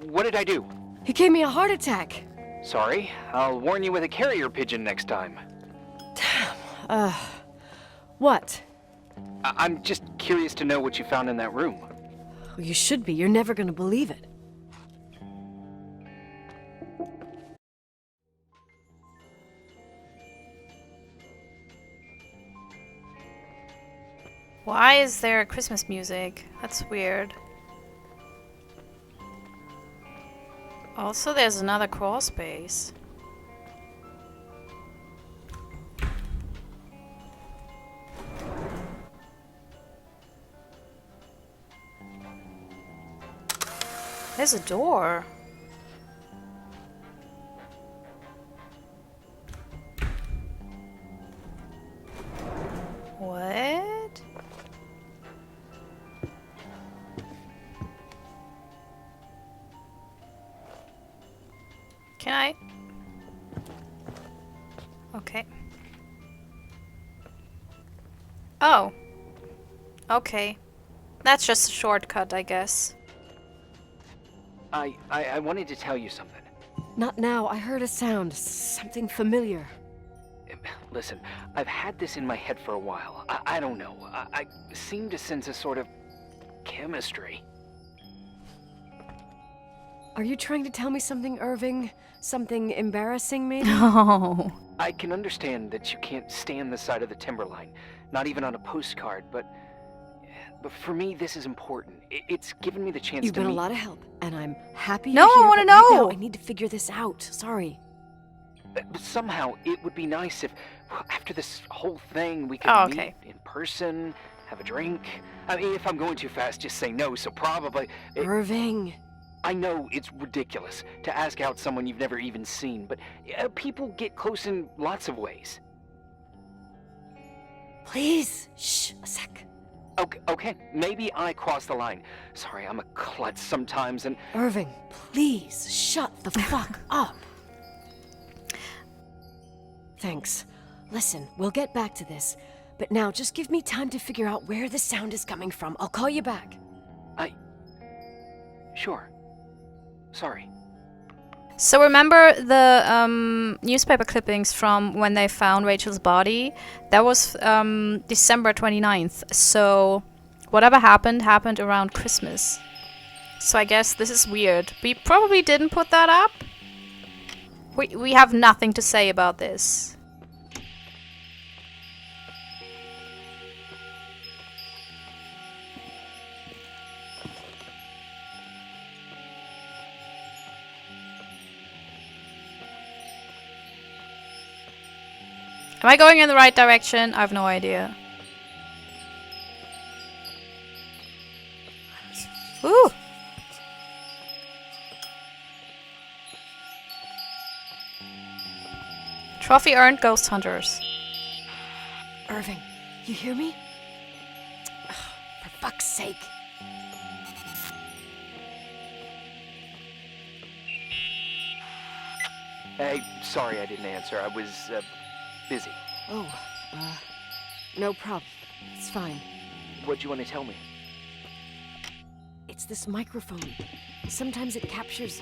what did I do? You gave me a heart attack. Sorry, I'll warn you with a carrier pigeon next time. What? I'm just curious to know what you found in that room. Well, you should be. You're never gonna believe it. Why is there Christmas music? That's weird. Also, there's another crawl space. There's a door. What? Okay. Oh. Okay. That's just a shortcut, I guess. I wanted to tell you something. Not now. I heard a sound. Something familiar. Listen, I've had this in my head for a while. I don't know. I seem to sense a sort of chemistry. Are you trying to tell me something, Irving? Something embarrassing, maybe? Oh. I can understand that you can't stand the side of the timberline, not even on a postcard, but for me, this is important. It's given me the chance You've to been meet... a lot of help, and I'm happy No, you're I here, wanna but right know. now I need to figure this out. Sorry. But somehow, it would be nice if, after this whole thing, we could Oh, meet okay. in person, have a drink. I mean, if I'm going too fast, just say no, so probably... Irving. I know it's ridiculous to ask out someone you've never even seen, but people get close in lots of ways. Please. Shh, a sec. Okay, maybe I crossed the line. Sorry, I'm a klutz sometimes, and... Irving, please, shut the fuck up. Thanks. Listen, we'll get back to this, but now just give me time to figure out where the sound is coming from. I'll call you back. Sure. Sorry. So remember the newspaper clippings from when they found Rachel's body? That was December 29th. So whatever happened around Christmas. So I guess this is weird. We probably didn't put that up. We have nothing to say about this. Am I going in the right direction? I have no idea. Ooh! Trophy earned, Ghost Hunters. Irving, you hear me? Ugh, for fuck's sake. Hey, sorry I didn't answer. I was, busy. Oh, no problem. It's fine. What'd you want to tell me? It's this microphone. Sometimes it captures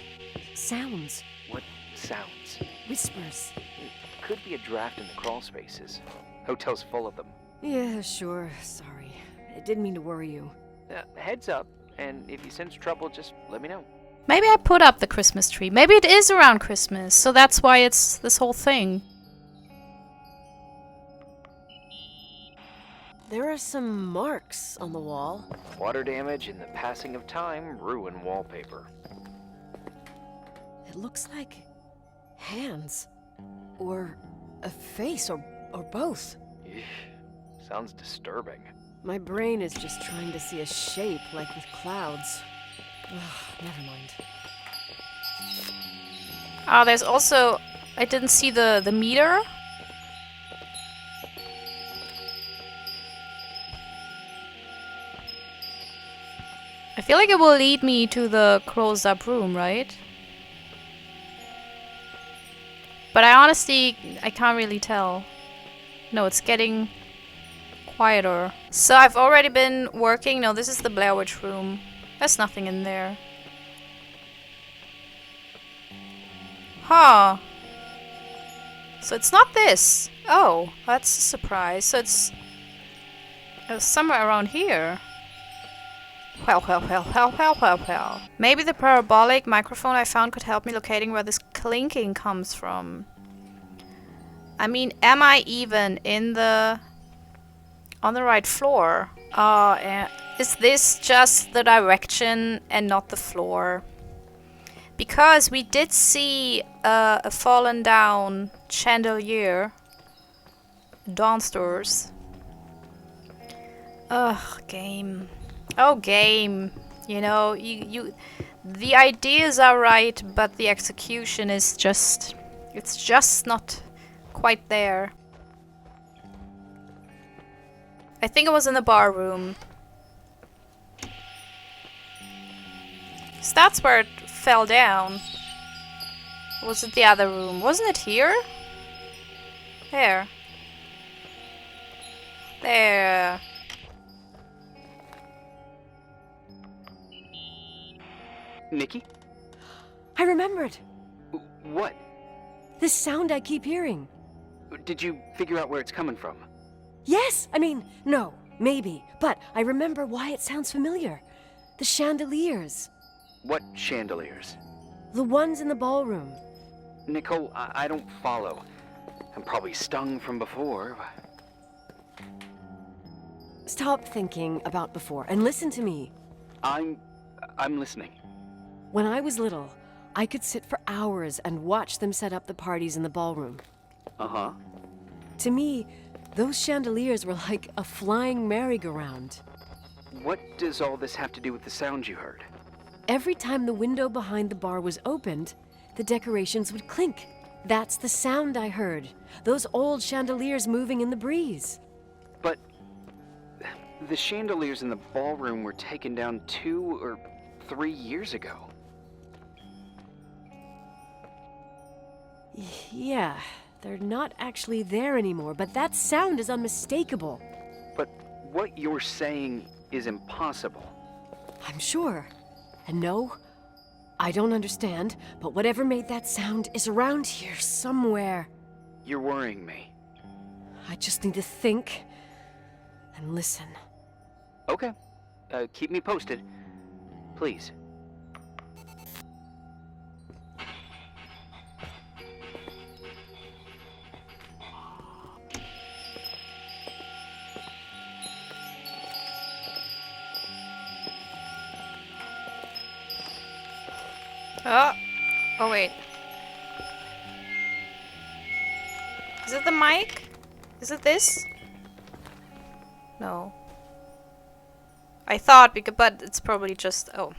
sounds, What sounds? whispers. It could be a draft in the crawl spaces. Hotel's full of them. Yeah, sure. Sorry. I didn't mean to worry you. Heads up, and if you sense trouble, just let me know. Maybe I put up the Christmas tree. Maybe it is around Christmas, so that's why it's this whole thing. There are some marks on the wall. Water damage and the passing of time ruin wallpaper. It looks like hands. Or a face, or both. Eesh, sounds disturbing. My brain is just trying to see a shape, like with clouds. Ugh, never mind. Ah, there's also... I didn't see the meter. I feel like it will lead me to the closed up room, right? But I can't really tell. No, it's getting quieter. So I've already been working. No, this is the Blair Witch room. There's nothing in there. Huh. So it's not this. Oh, that's a surprise. So it's somewhere around here. Well. Maybe the parabolic microphone I found could help me locating where this clinking comes from. I mean, am I even on the right floor? Is this just the direction and not the floor? Because we did see a fallen down chandelier downstairs. Ugh, game. Oh, game. You know, the ideas are right, but the execution is just... It's just not quite there. I think it was in the bar room. So that's where it fell down. Or was it the other room? Wasn't it here? There. There. Nikki? I remembered. What? This sound I keep hearing. Did you figure out where it's coming from? Yes! I mean, no, maybe. But I remember why it sounds familiar. The chandeliers. What chandeliers? The ones in the ballroom. Nicole, I don't follow. I'm probably stung from before. Stop thinking about before and listen to me. I'm listening. When I was little, I could sit for hours and watch them set up the parties in the ballroom. Uh-huh. To me, those chandeliers were like a flying merry-go-round. What does all this have to do with the sound you heard? Every time the window behind the bar was opened, the decorations would clink. That's the sound I heard. Those old chandeliers moving in the breeze. But the chandeliers in the ballroom were taken down 2 or 3 years ago. Yeah, they're not actually there anymore, but that sound is unmistakable. But what you're saying is impossible. I'm sure. And no, I don't understand, but whatever made that sound is around here somewhere. You're worrying me. I just need to think and listen. Okay. Keep me posted. Please. Oh wait. Is it the mic? Is it this? No. I thought, but it's probably just... Oh.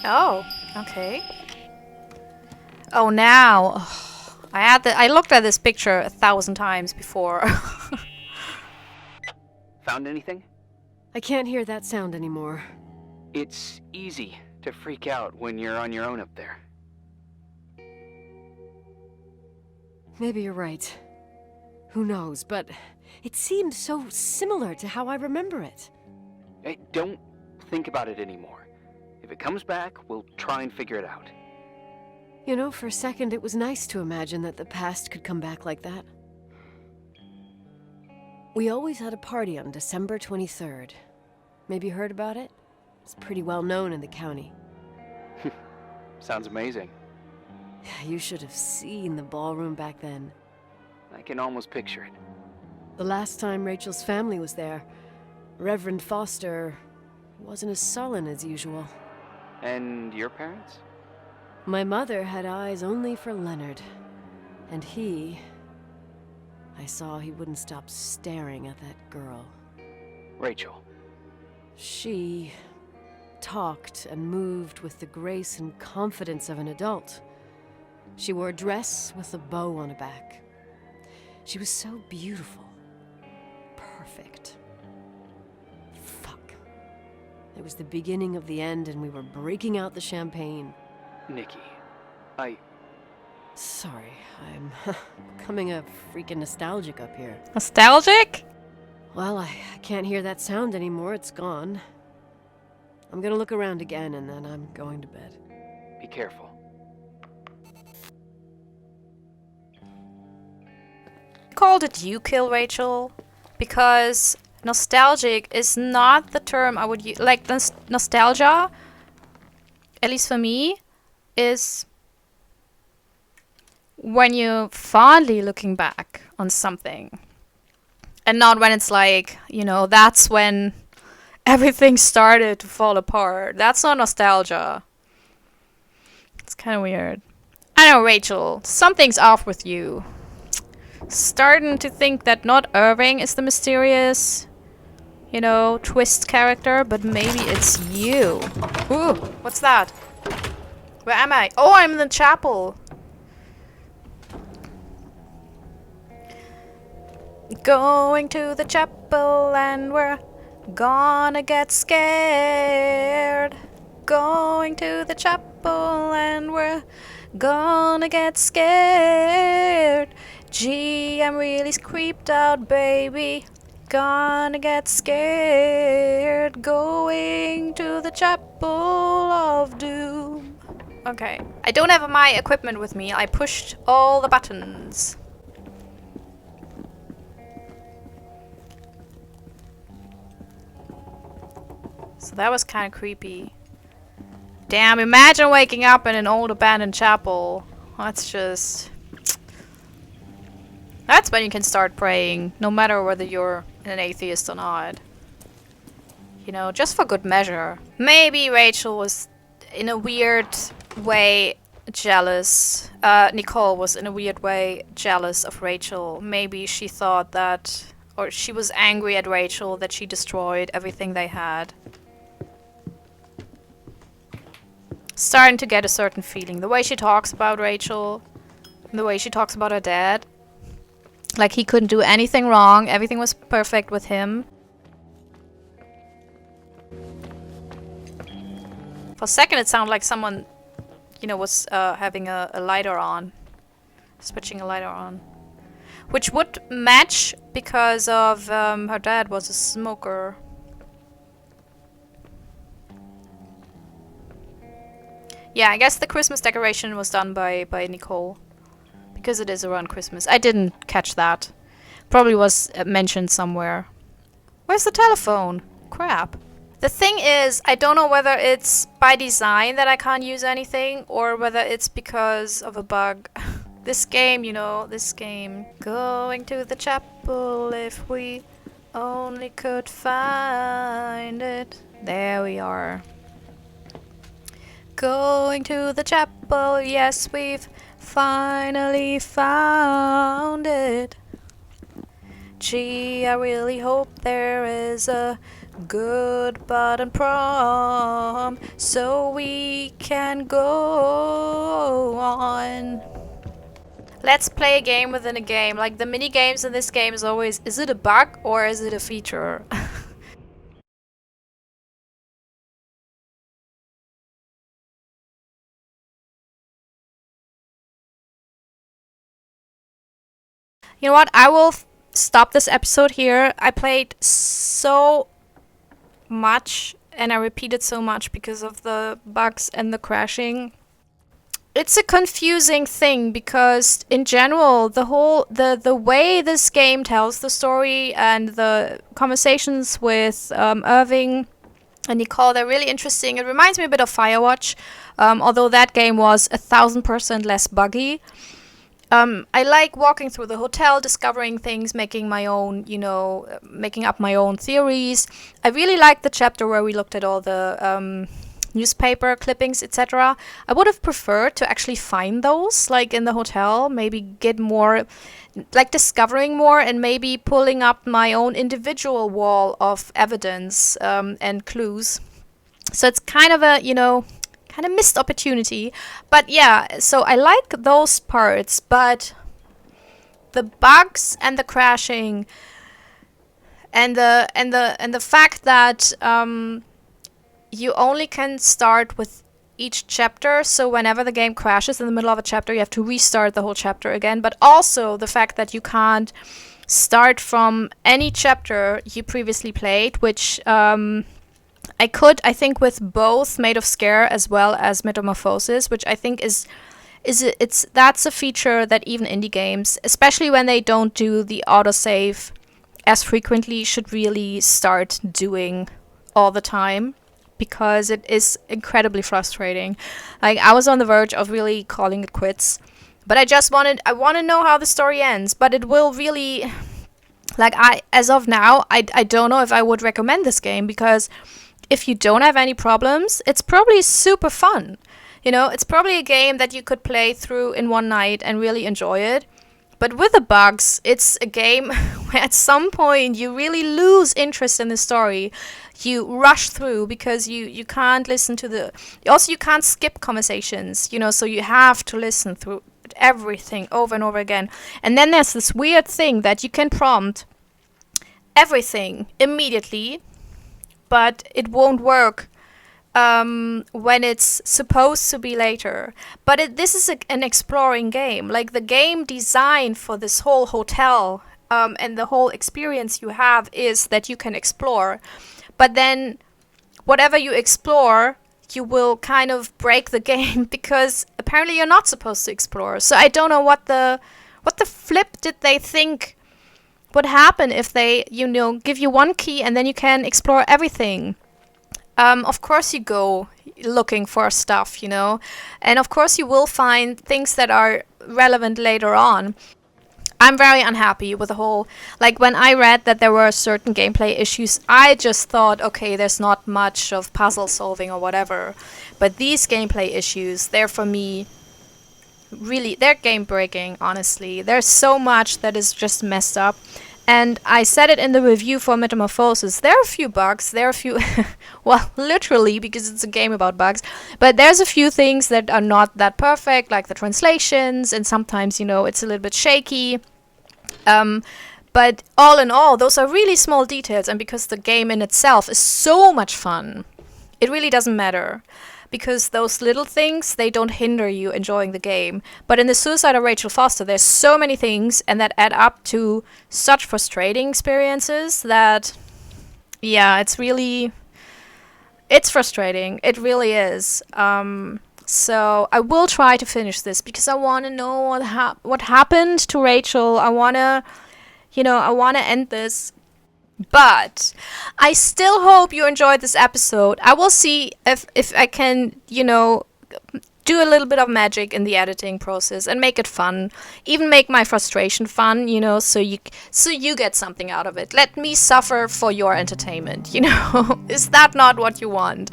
Oh, okay. Oh, now. Oh, I looked at this picture 1,000 times before. Found anything? I can't hear that sound anymore. It's easy to freak out when you're on your own up there. Maybe you're right. Who knows, but it seemed so similar to how I remember it. Hey, don't think about it anymore. If it comes back, we'll try and figure it out. You know, for a second it was nice to imagine that the past could come back like that. We always had a party on December 23rd. Maybe you heard about it? It's pretty well known in the county. Sounds amazing. You should have seen the ballroom back then. I can almost picture it. The last time Rachel's family was there, Reverend Foster wasn't as sullen as usual. And your parents? My mother had eyes only for Leonard. And I saw he wouldn't stop staring at that girl. Rachel. She talked and moved with the grace and confidence of an adult. She wore a dress with a bow on her back. She was so beautiful. Perfect. Fuck. It was the beginning of the end and we were breaking out the champagne. Nikki, Sorry, I'm becoming a freaking nostalgic up here. Nostalgic? Well, I can't hear that sound anymore. It's gone. I'm gonna look around again and then I'm going to bed. Be careful. Nicole, did you kill Rachel? Because nostalgic is not the term I would use. Like, nostalgia, at least for me, is when you're fondly looking back on something. And not when it's like, you know, that's when everything started to fall apart. That's not nostalgia. It's kind of weird. I know, Rachel, something's off with you. Starting to think that not Irving is the mysterious, you know, twist character, but maybe it's you. Ooh, what's that? Where am I? Oh, I'm in the chapel. Going to the chapel and we're gonna get scared. going to the chapel and we're gonna get scared. Gee, I'm really creeped out, baby. Gonna get scared. Going to the chapel of doom. Okay, I don't have my equipment with me. I pushed all the buttons. So that was kind of creepy. Damn, imagine waking up in an old abandoned chapel. That's just... That's when you can start praying, no matter whether you're an atheist or not. You know, just for good measure. Maybe Rachel was in a weird way jealous. Nicole was in a weird way jealous of Rachel. Maybe she thought that, or she was angry at Rachel that she destroyed everything they had. Starting to get a certain feeling. The way she talks about Rachel, the way she talks about her dad. Like he couldn't do anything wrong, everything was perfect with him. For a second it sounded like someone, you know, was having a lighter on. Switching a lighter on. Which would match because of her dad was a smoker. Yeah, I guess the Christmas decoration was done by Nicole. Because it is around Christmas. I didn't catch that. Probably was mentioned somewhere. Where's the telephone? Crap. The thing is, I don't know whether it's by design that I can't use anything or whether it's because of a bug. This game, you know, this game. Going to the chapel if we only could find it. There we are. Going to the chapel, yes, we've finally found it. Gee, I really hope there is a good button prom so we can go on. Let's play a game within a game. Like the mini games in this game is always, is it a bug or is it a feature? You know what? I will stop this episode here. I played so much and I repeated so much because of the bugs and the crashing. It's a confusing thing because in general the way this game tells the story and the conversations with Irving and Nicole, they're really interesting. It reminds me a bit of Firewatch, although that game was 1000% less buggy. I like walking through the hotel, discovering things, making my own, you know, making up my own theories. I really liked the chapter where we looked at all the newspaper clippings, etc. I would have preferred to actually find those, like in the hotel, maybe get more, like discovering more and maybe pulling up my own individual wall of evidence and clues. So it's kind of a, you know, kind of missed opportunity. But yeah, so I like those parts, but the bugs and the crashing and the fact that you only can start with each chapter, so whenever the game crashes in the middle of a chapter you have to restart the whole chapter again, but also the fact that you can't start from any chapter you previously played, which I could, I think, with both Made of Scare as well as Metamorphosis, which I think that's a feature that even indie games, especially when they don't do the autosave as frequently, should really start doing all the time, because it is incredibly frustrating. Like, I was on the verge of really calling it quits, but I want to know how the story ends, but it will really, like, as of now, I don't know if I would recommend this game, because if you don't have any problems, it's probably super fun. You know, it's probably a game that you could play through in one night and really enjoy it. But with the bugs, it's a game where at some point you really lose interest in the story. You rush through because you can't listen to the... Also, you can't skip conversations, you know, so you have to listen through everything over and over again. And then there's this weird thing that you can prompt everything immediately, but it won't work when it's supposed to be later. But this is an exploring game. Like, the game designed for this whole hotel and the whole experience you have is that you can explore. But then whatever you explore, you will kind of break the game because apparently you're not supposed to explore. So I don't know what the flip did they think would happen if they, give you one key and then you can explore everything. Of course you go looking for stuff, and of course you will find things that are relevant later on. I'm very unhappy with the whole, like, when I read that there were certain gameplay issues, I just thought, okay, there's not much of puzzle solving or whatever. But these gameplay issues, they're for me, really, they're game breaking, honestly. There's so much that is just messed up. And I said it in the review for Metamorphosis. There are a few bugs. There are a few, well, literally, because it's a game about bugs. But there's a few things that are not that perfect, like the translations, and sometimes, it's a little bit shaky. But all in all, those are really small details. And because the game in itself is so much fun, it really doesn't matter. Because those little things, they don't hinder you enjoying the game. But in The Suicide of Rachel Foster, there's so many things, and that add up to such frustrating experiences that, yeah, it's frustrating. It really is. So I will try to finish this because I want to know what happened to Rachel. I want to end this. But I still hope you enjoyed this episode. I will see if I can, do a little bit of magic in the editing process and make it fun. Even make my frustration fun, so you get something out of it. Let me suffer for your entertainment, Is that not what you want?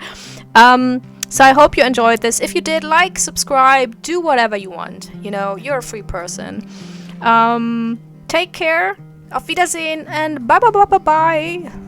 So I hope you enjoyed this. If you did, like, subscribe, do whatever you want. You're a free person. Take care. Auf Wiedersehen and bye bye bye bye bye.